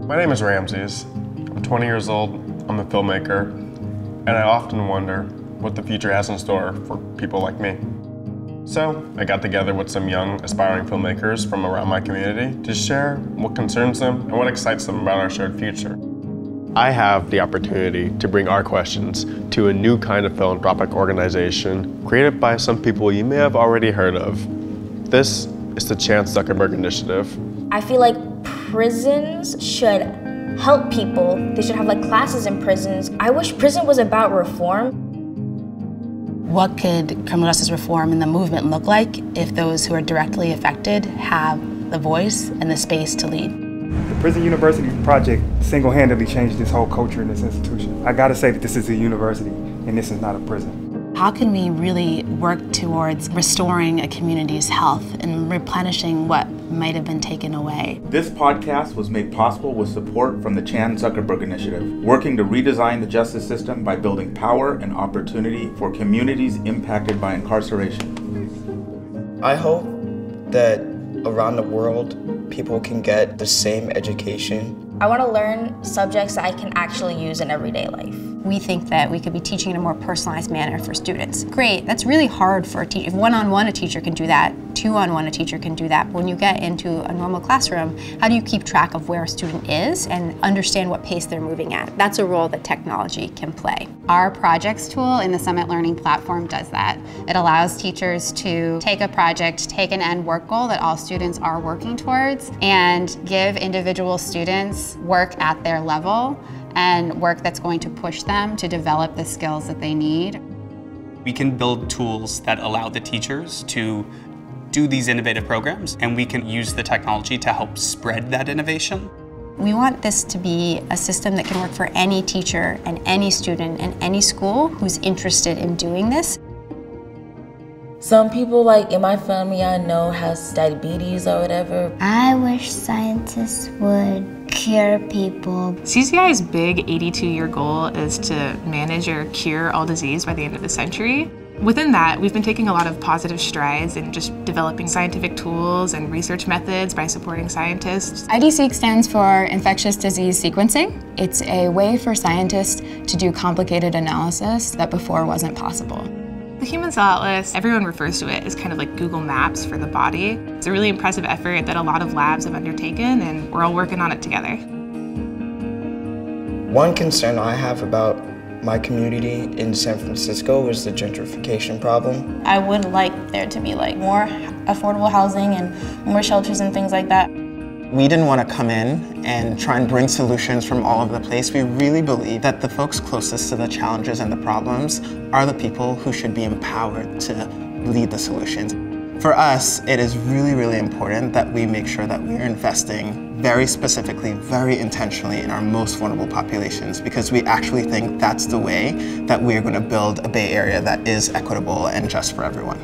My name is Ramses. I'm 20 years old, I'm a filmmaker, and I often wonder what the future has in store for people like me. So I got together with some young, aspiring filmmakers from around my community to share what concerns them and what excites them about our shared future. I have the opportunity to bring our questions to a new kind of philanthropic organization created by some people you may have already heard of. This is the Chance Zuckerberg Initiative. I feel like prisons should help people. They should have like classes in prisons. I wish prison was about reform. What could criminal justice reform and the movement look like if those who are directly affected have the voice and the space to lead? The Prison University project single-handedly changed this whole culture in this institution. I gotta say that this is a university and this is not a prison. How can we really work towards restoring a community's health and replenishing what might have been taken away? This podcast was made possible with support from the Chan Zuckerberg Initiative, working to redesign the justice system by building power and opportunity for communities impacted by incarceration. I hope that around the world, people can get the same education. I want to learn subjects that I can actually use in everyday life. We think that we could be teaching in a more personalized manner for students. Great, that's really hard for a teacher. If one-on-one a teacher can do that, two-on-one a teacher can do that. But when you get into a normal classroom, how do you keep track of where a student is and understand what pace they're moving at? That's a role that technology can play. Our projects tool in the Summit Learning platform does that. It allows teachers to take a project, take an end work goal that all students are working towards, and give individual students work at their level and work that's going to push them to develop the skills that they need. We can build tools that allow the teachers to do these innovative programs, and we can use the technology to help spread that innovation. We want this to be a system that can work for any teacher and any student and any school who's interested in doing this. Some people like in my family I know has diabetes or whatever. I wish scientists would cure people. CZI's big 82-year goal is to manage or cure all disease by the end of the century. Within that, we've been taking a lot of positive strides in just developing scientific tools and research methods by supporting scientists. IDSeq stands for Infectious Disease Sequencing. It's a way for scientists to do complicated analysis that before wasn't possible. The Human Cell Atlas, everyone refers to it as kind of like Google Maps for the body. It's a really impressive effort that a lot of labs have undertaken, and we're all working on it together. One concern I have about my community in San Francisco is the gentrification problem. I would like there to be like more affordable housing and more shelters and things like that. We didn't want to come in and try and bring solutions from all over the place. We really believe that the folks closest to the challenges and the problems are the people who should be empowered to lead the solutions. For us, it is really, really important that we make sure that we're investing very specifically, very intentionally in our most vulnerable populations, because we actually think that's the way that we're going to build a Bay Area that is equitable and just for everyone.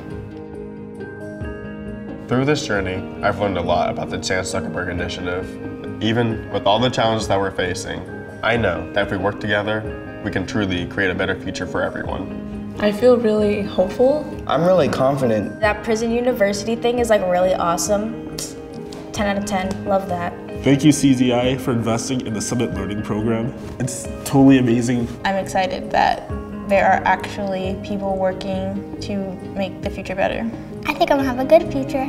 Through this journey, I've learned a lot about the Chance Zuckerberg Initiative. Even with all the challenges that we're facing, I know that if we work together, we can truly create a better future for everyone. I feel really hopeful. I'm really confident. That prison university thing is like really awesome. 10 out of 10, love that. Thank you CZI for investing in the Summit Learning program. It's totally amazing. I'm excited that there are actually people working to make the future better. I think I'm gonna have a good future.